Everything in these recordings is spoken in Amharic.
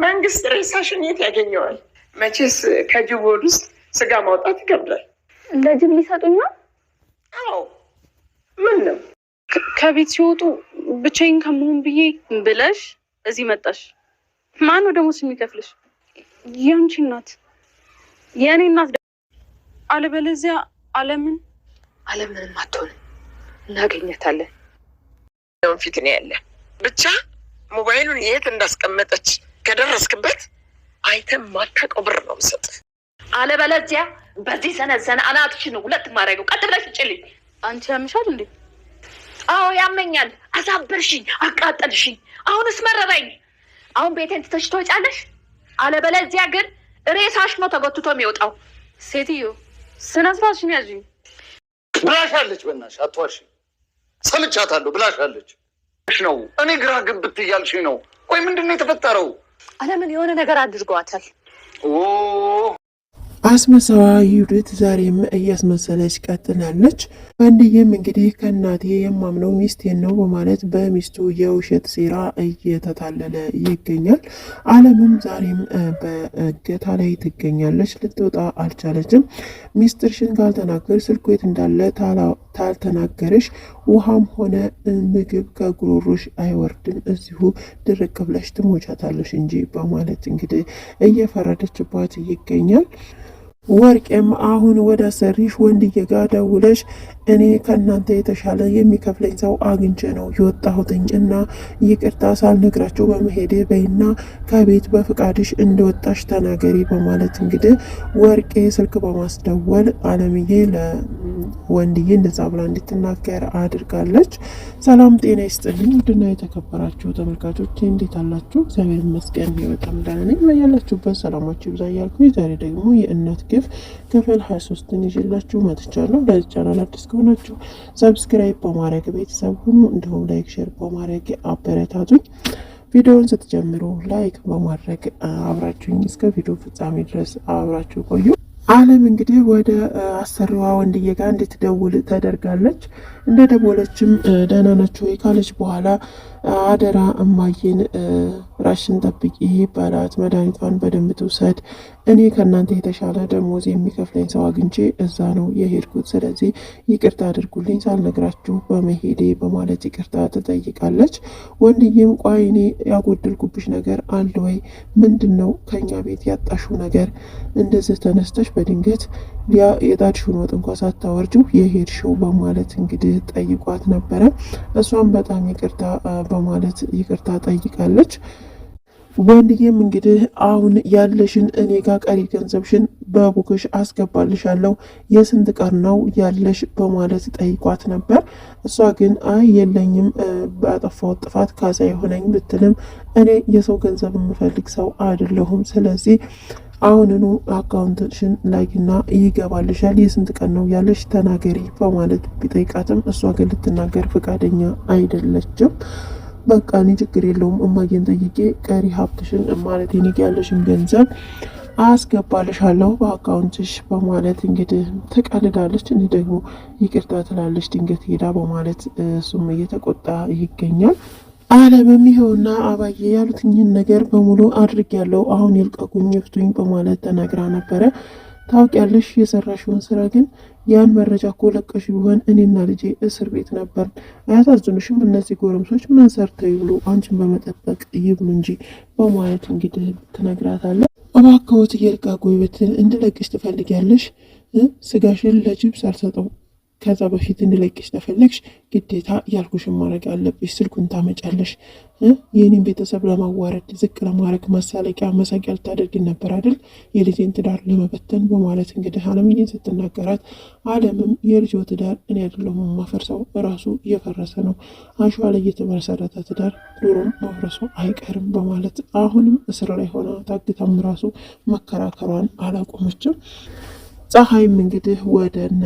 መንግስት ሬሳሽን የት ያገኘዋል? መቼስ ከጅብ ሆድ ውስጥ ስጋ ማውጣት ይከብዳል። ለጅብ ሊሰጡኝ ነው? አዎ። ምን ነው ከቤት ሲወጡ ብቻዬን ከመሆን ብዬ ብለሽ እዚህ መጣሽ። ማን ነው ደሞዝ የሚከፍልሽ? ያንቺ እናት፣ የእኔ እናት። አለበለዚያ አለምንም አትሆንም፣ እናገኘታለን። ፊት ነው ያለ። ብቻ ሞባይሉን የት እንዳስቀመጠች ከደረስክበት አይተም ማታውቀው ብር ነው የምሰጥህ። አለበለዚያ በዚህ ሰነዘነ አናትሽን ሁለት ማድረገው። ቀጥ ብለሽ ጭልኝ። አንቺ ያምሻል እንዴ? አዎ ያመኛል። አሳበርሽኝ፣ አቃጠልሽኝ። አሁንስ መረረኝ። አሁን ቤቴን ትተሽ ትወጫለሽ። አለበለዚያ ግን ሬሳሽ ነው ተጎትቶ የሚወጣው። ሴትዮ ስነ ስርዓትሽን ያዥ። ብላሻለች። በእናትሽ አትዋሺ። ሰምቻታለሁ። ብላሻለች ነው። እኔ ግራ ግብት እያልሽ ነው። ቆይ ምንድን ነው የተፈጠረው? አለምን የሆነ ነገር አድርጓታል። አስመሳዋ ዩዲት ዛሬም እያስመሰለች ቀጥላለች። ወንድዬም እንግዲህ ከእናቴ የማምነው ሚስቴን ነው በማለት በሚስቱ የውሸት ሴራ እየተታለለ ይገኛል። አለምም ዛሬም በእገታ ላይ ትገኛለች። ልትወጣ አልቻለችም። ሚስጥርሽን ካልተናገር ስልኩ የት እንዳለ ታልተናገረሽ ውሃም ሆነ ምግብ ከጉሮሮሽ አይወርድም፣ እዚሁ ድርቅ ብለሽ ትሞቻታለሽ እንጂ በማለት እንግዲህ እየፈረደችባት ይገኛል። ወርቄም አሁን ወደ አሰሪሽ ወንድዬ ጋር ደውለሽ እኔ ከእናንተ የተሻለ የሚከፍለኝ ሰው አግኝቼ ነው የወጣሁትኝ እና ይቅርታ ሳልነግራቸው በመሄዴ በይና ከቤት በፍቃድሽ እንደወጣሽ ተናገሪ በማለት እንግዲህ ወርቄ ስልክ በማስደወል አለምዬ ለወንድዬ እንደዛ ብላ እንድትናገር አድርጋለች። ሰላም ጤና ይስጥልኝ ውድና የተከበራችሁ ተመልካቾች እንዴት አላችሁ? እግዚአብሔር ይመስገን በጣም ደህና ነኝ። በያላችሁበት ሰላማችሁ ይብዛ እያልኩ ዛሬ ደግሞ የእናት ግፍ ክፍል 23ን ይዤላችሁ መጥቻለሁ። ለዚህ ቻናል አዲስ ከሆናችሁ ሰብስክራይብ በማድረግ ቤተሰብ ሁኑ፣ እንዲሁም ላይክ ሼር በማድረግ አበረታቱኝ። ቪዲዮውን ስትጀምሩ ላይክ በማድረግ አብራችሁኝ እስከ ቪዲዮ ፍጻሜ ድረስ አብራችሁ ቆዩ። አለም እንግዲህ ወደ አሰሪዋ ወንድዬ ጋር እንድትደውል ተደርጋለች። እንደ ደወለችም ደህና ናችሁ ወይ ካለች በኋላ አደራ እማዬን ራሽን ጠብቂ በላት፣ መድኃኒቷን በደንብ ትውሰድ፣ እኔ ከእናንተ የተሻለ ደሞዝ የሚከፍለኝ ሰው አግኝቼ እዛ ነው የሄድኩት፣ ስለዚህ ይቅርታ አድርጉልኝ ሳልነግራችሁ በመሄዴ በማለት ይቅርታ ትጠይቃለች። ወንድዬም ቆይ እኔ ያጎደልኩብሽ ነገር አለ ወይ? ምንድን ነው ከኛ ቤት ያጣሽው ነገር? እንደዚህ ተነስተሽ በድንገት የጣድሽውን ወጥ እንኳ ሳታወርጅው የሄድሽው በማለት እንግዲህ ጠይቋት ነበረ። እሷም በጣም ይቅርታ በማለት ይቅርታ ጠይቃለች። ወንድዬም እንግዲህ አሁን ያለሽን እኔ ጋር ቀሪ ገንዘብሽን በቡክሽ አስገባልሻለሁ፣ የስንት ቀን ነው ያለሽ በማለት ጠይቋት ነበር። እሷ ግን አይ የለኝም፣ ባጠፋሁት ጥፋት ካሳ የሆነኝ ብትልም እኔ የሰው ገንዘብ የምፈልግ ሰው አይደለሁም፣ ስለዚህ አሁንኑ አካውንትሽን ላይና ይገባልሻል፣ የስንት ቀን ነው ያለሽ ተናገሪ በማለት ቢጠይቃትም እሷ ግን ልትናገር ፈቃደኛ አይደለችም። በቃ እኔ ችግር የለውም እማዬን ጠይቄ ቀሪ ሀብትሽን ማለት የኔ ያለሽን ገንዘብ አስገባልሻለሁ በአካውንትሽ በማለት እንግዲህ ትቀልዳለች። እኔ ደግሞ ይቅርታ ትላለች ድንገት ሄዳ በማለት እሱም እየተቆጣ ይገኛል። አለምም ይኸውና አባዬ ያሉትኝን ነገር በሙሉ አድርጌያለሁ፣ አሁን ይልቀቁኝ ይፍቱኝ በማለት ተናግራ ነበረ። ታውቂያለሽ የሰራሽውን ስራ ግን ያን መረጃ እኮ ለቀሽ ቢሆን እኔና ልጄ እስር ቤት ነበር። አያሳዝኑሽም? እነዚህ ጎረምሶች ምን ሰርተው ይብሉ? አንቺን በመጠበቅ ይብሉ እንጂ በማለት እንግዲህ ትነግራታለች። እባክዎት ይልቀቁኝ ብትል እንድለቅሽ ትፈልጊያለሽ? ስጋሽን ለጅብ ሳልሰጠው ከዛ በፊት እንድለቅሽ ተፈለግሽ ግዴታ ያልኩሽን ማድረግ አለብሽ። ስልኩን ታመጫለሽ። የኔን ቤተሰብ ለማዋረድ ዝቅ ለማድረግ ማሳለቂያ መሳቂያ ልታደርግ ነበር አይደል? የልጄን ትዳር ለመበተን በማለት እንግዲህ አለምዬን ስትናገራት፣ አለምም የልጆ ትዳር እኔ አይደለሁም ማፈርሰው ራሱ እየፈረሰ ነው፣ አሸዋ ላይ የተመሰረተ ትዳር ኑሮም መፍረሱ አይቀርም በማለት አሁንም እስር ላይ ሆና ታግታም ራሱ መከራከሯን አላቆመችም። ፀሐይም እንግዲህ ወደነ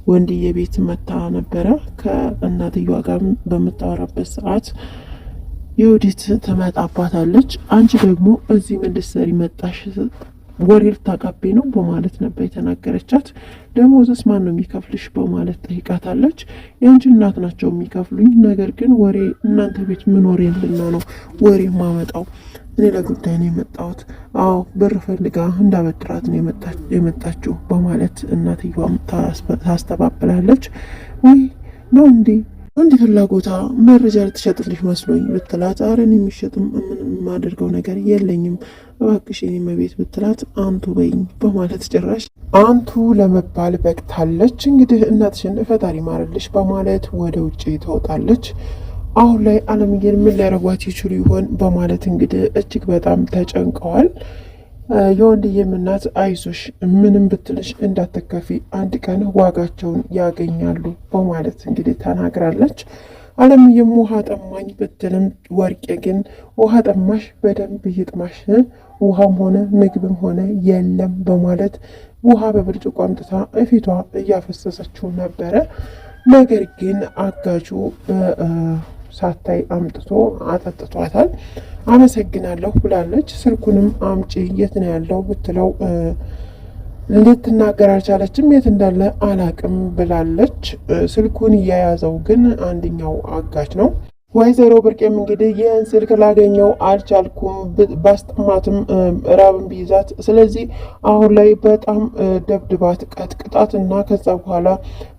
ወንድዬ ቤት መታ ነበረ። ከእናትየዋ ጋር በምታወራበት ሰዓት ዩዲት ትመጣባታለች። አንቺ ደግሞ እዚህ ምን ልትሰሪ መጣሽ ወሬ ልታጋቢ ነው በማለት ነበር የተናገረቻት። ደሞዝስ ማን ነው የሚከፍልሽ በማለት ጠይቃታለች። የአንቺ እናት ናቸው የሚከፍሉኝ፣ ነገር ግን ወሬ እናንተ ቤት ምን ወሬ ልና ነው ወሬ ማመጣው? እኔ ለጉዳይ ነው የመጣሁት። አዎ ብር ፈልጋ እንዳበድራት ነው የመጣችው በማለት እናትየዋም ታስተባብላለች። ወይ ነው እንዴ አንድ ፍላጎታ መረጃ ልትሸጥልሽ መስሎኝ ብትላት፣ አረን የሚሸጥም ምንም የማደርገው ነገር የለኝም እባክሽ የኔ መቤት ብትላት፣ አንቱ በይኝ በማለት ጭራሽ አንቱ ለመባል በቅታለች። እንግዲህ እናትሽን ፈጣሪ ማረልሽ በማለት ወደ ውጭ ትወጣለች። አሁን ላይ አለምዬን ምን ሊያደርጓት ይችሉ ይሆን በማለት እንግዲህ እጅግ በጣም ተጨንቀዋል። የወንድዬም እናት አይዞሽ ምንም ብትልሽ እንዳትከፊ አንድ ቀን ዋጋቸውን ያገኛሉ በማለት እንግዲህ ተናግራለች። አለምዬም ውሃ ጠማኝ ብትልም ወርቄ ግን ውሃ ጠማሽ በደንብ ይጥማሽ፣ ውሃም ሆነ ምግብም ሆነ የለም በማለት ውሃ በብርጭቆ አምጥታ እፊቷ እያፈሰሰችው ነበረ። ነገር ግን አጋጁ ሳታይ አምጥቶ አጠጥቷታል። አመሰግናለሁ ብላለች። ስልኩንም አምጪ የት ነው ያለው ብትለው ልትናገር አልቻለችም። የት እንዳለ አላቅም ብላለች። ስልኩን እየያዘው ግን አንደኛው አጋች ነው። ወይዘሮ ብርቄም እንግዲህ ይህን ስልክ ላገኘው አልቻልኩም፣ ባስጠማትም ራብን ቢይዛት፣ ስለዚህ አሁን ላይ በጣም ደብድባት ቀጥቅጣት እና ከዛ በኋላ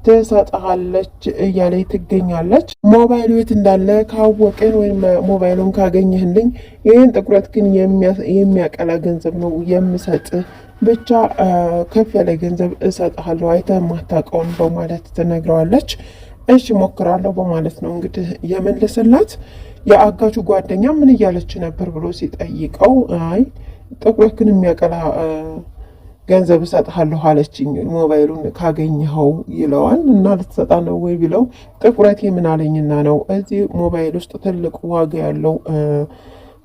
ትሰጥሃለች እያለች ትገኛለች። ሞባይሉ የት እንዳለ ካወቅን ወይም ሞባይሉን ካገኘህልኝ ይህን ጥቁረት ግን የሚያቀላ ገንዘብ ነው የምሰጥ፣ ብቻ ከፍ ያለ ገንዘብ እሰጥሃለሁ አይተህ ማታውቀውን በማለት ትነግረዋለች። እሺ ሞክራለሁ በማለት ነው እንግዲህ የመለሰላት። የአጋቹ ጓደኛ ምን እያለች ነበር ብሎ ሲጠይቀው አይ ጥቁረትን የሚያቀላ ገንዘብ እሰጥሃለሁ አለችኝ ሞባይሉን ካገኘኸው ይለዋል። እና ልትሰጣ ነው ወይ ቢለው ጥቁረቴ ምን አለኝና ነው እዚህ ሞባይል ውስጥ ትልቅ ዋጋ ያለው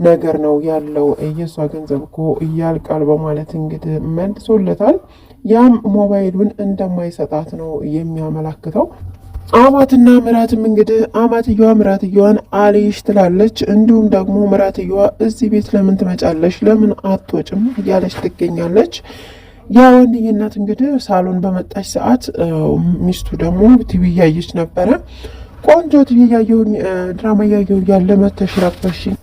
ነገር ነው ያለው፣ የእሷ ገንዘብ እኮ እያልቃል በማለት እንግዲህ መልሶለታል። ያም ሞባይሉን እንደማይሰጣት ነው የሚያመላክተው። አማትና ምራትም እንግዲህ አማትየዋ ምራትየዋን አልይሽ ትላለች። እንዲሁም ደግሞ ምራትየዋ እዚህ ቤት ለምን ትመጫለሽ ለምን አትወጭም እያለች ትገኛለች። ያ ወንድዬ እናት እንግዲህ ሳሎን በመጣች ሰዓት ሚስቱ ደግሞ ቲቪ እያየች ነበረ። ቆንጆ ቲቪ እያየሁኝ ድራማ እያየሁ እያለ መተሽ ረበሽኝ፣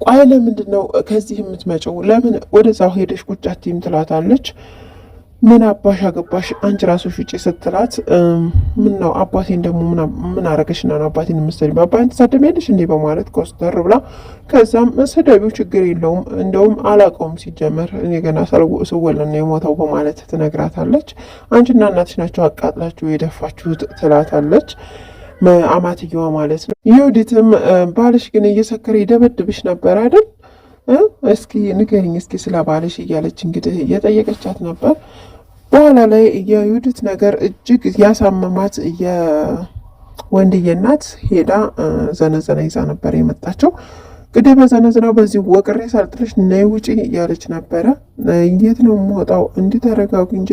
ቆይ ለምንድን ነው ከዚህ የምትመጪው ለምን ወደዛው ሄደሽ ቁጭ አትይም ትላታለች። ምን አባሽ አገባሽ አንቺ ራስሽ ውጪ ስትላት፣ ምን ነው አባቴን ደግሞ ምን አረገሽና ነው አባቴን የምትሰድቢው? አባቴን ትሳደቢያለሽ እንዴ በማለት ኮስተር ብላ፣ ከዛም ስደቢው ችግር የለውም እንደውም አላውቀውም ሲጀመር እኔ ገና ስወለድ ነው የሞተው በማለት ትነግራታለች። አንቺና እናትሽ ናቸው አቃጥላችሁ የደፋችሁት ትላታለች አማትየዋ ማለት ነው። ይሁዲትም ባልሽ ግን እየሰከረ ይደበድብሽ ነበር አይደል? እስኪ ንገሪኝ እስኪ ስለ ባልሽ እያለች እንግዲህ እየጠየቀቻት ነበር። በኋላ ላይ የዩዲት ነገር እጅግ ያሳመማት የወንድዬ እናት ሄዳ ዘነዘና ይዛ ነበር የመጣቸው። እንግዲህ በዘነዘናው በዚህ ወቅሬ ሳልጥልሽ ነይ ውጪ እያለች ነበረ። የት ነው የምወጣው እንዲህ ተረጋጉ እንጂ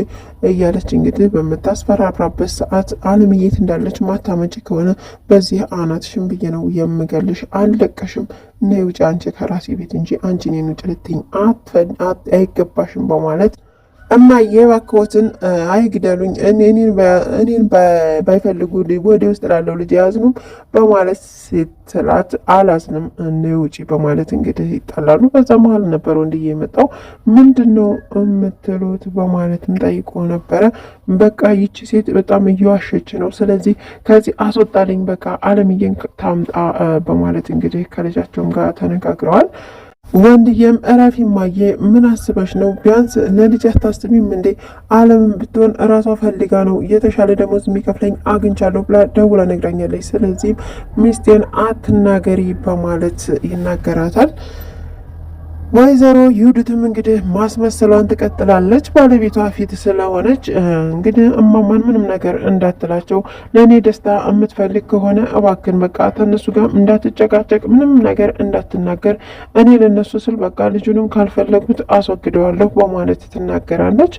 እያለች እንግዲህ በምታስፈራራበት ሰዓት አለምዬት እንዳለች ማታመጪ ከሆነ በዚህ አናትሽን ብዬ ነው የምገልሽ፣ አልለቀሽም፣ ነይ ውጪ አንቺ ከራሴ ቤት እንጂ አንቺ እኔን ውጪ ልትይኝ አይገባሽም በማለት እማዬ እባክዎትን አይግደሉኝ፣ እኔን ባይፈልጉ ወደ ውስጥ ላለው ልጅ ያዝኑም በማለት ስትላት አላዝንም ነይ ውጪ በማለት እንግዲህ ይጣላሉ። በዛ መሀል ነበር ወንድዬ የመጣው። ምንድን ነው የምትሉት በማለትም ጠይቆ ነበረ። በቃ ይቺ ሴት በጣም እየዋሸች ነው፣ ስለዚህ ከዚህ አስወጣልኝ፣ በቃ አለምዬን ታምጣ በማለት እንግዲህ ከልጃቸውም ጋር ተነጋግረዋል። ወንድዬም እረፊ እማዬ ምን አስበሽ ነው? ቢያንስ ለልጅ አታስቢም እንዴ? አለምን ብትሆን እራሷ ፈልጋ ነው የተሻለ ደሞዝ የሚከፍለኝ አግኝቻለሁ ብላ ደውላ ነግራኛለች። ስለዚህም ሚስቴን አትናገሪ በማለት ይናገራታል። ወይዘሮ ይሁዲትም እንግዲህ ማስመሰሏን ትቀጥላለች። ባለቤቷ ፊት ስለሆነች እንግዲህ እማማን ምንም ነገር እንዳትላቸው፣ ለእኔ ደስታ የምትፈልግ ከሆነ እባክን በቃ ተነሱ ጋር እንዳትጨቃጨቅ፣ ምንም ነገር እንዳትናገር፣ እኔ ለነሱ ስል በቃ ልጁንም ካልፈለጉት አስወግደዋለሁ በማለት ትናገራለች።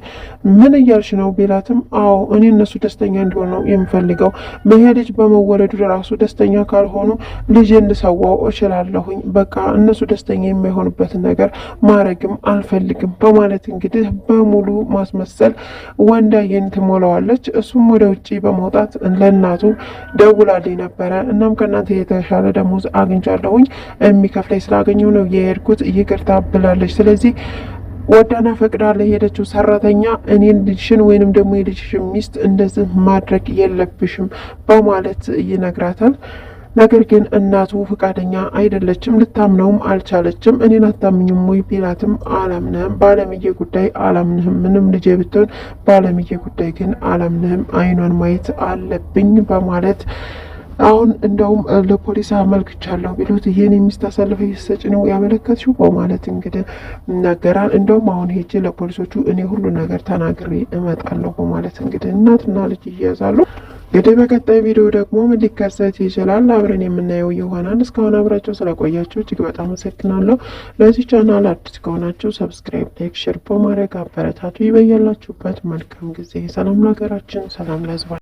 ምን እያልሽ ነው ቢላትም፣ አዎ እኔ እነሱ ደስተኛ እንዲሆን ነው የምፈልገው። ይሄ ልጅ በመወለዱ ራሱ ደስተኛ ካልሆኑ ልጅ እንድሰዋው እችላለሁኝ። በቃ እነሱ ደስተኛ የማይሆኑበትን ነገር ነገር ማድረግም አልፈልግም በማለት እንግዲህ በሙሉ ማስመሰል ወንዳየን ትሞላዋለች። እሱም ወደ ውጭ በመውጣት ለእናቱ ደውላልኝ ነበረ። እናም ከእናንተ የተሻለ ደሞዝ አግኝቻለሁኝ የሚከፍለኝ ስላገኘው ነው የሄድኩት ይቅርታ ብላለች። ስለዚህ ወዳና ፈቅዳ ለሄደችው ሰራተኛ እኔን ልጅሽን ወይንም ደግሞ የልጅሽን ሚስት እንደዚህ ማድረግ የለብሽም በማለት ይነግራታል። ነገር ግን እናቱ ፈቃደኛ አይደለችም፣ ልታምነውም አልቻለችም። እኔን አታምኝም ወይ ቢላትም አላምንህም፣ በአለምዬ ጉዳይ አላምንህም፣ ምንም ልጄ ብትሆን በአለምዬ ጉዳይ ግን አላምንህም፣ አይኗን ማየት አለብኝ በማለት አሁን እንደውም ለፖሊስ አመልክቻለሁ ቢሉት ይህን የሚስት አሳልፈሽ ስትሰጪ ነው ያመለከትሽው በማለት እንግዲህ ይናገራል። እንደውም አሁን ሄጄ ለፖሊሶቹ እኔ ሁሉ ነገር ተናግሬ እመጣለሁ በማለት እንግዲህ እናትና ልጅ ይያዛሉ። እንግዲህ በቀጣይ ቪዲዮ ደግሞ ምን ሊከሰት ይችላል አብረን የምናየው ይሆናል። እስካሁን አብራቸው ስለቆያቸው እጅግ በጣም አመሰግናለሁ። ለዚህ ቻናል አዲስ ከሆናችሁ ሰብስክራይብ፣ ላይክ፣ ሼር በማድረግ አበረታቱ። ይበያላችሁበት መልካም ጊዜ። ሰላም ለሀገራችን፣ ሰላም ለሕዝባችን።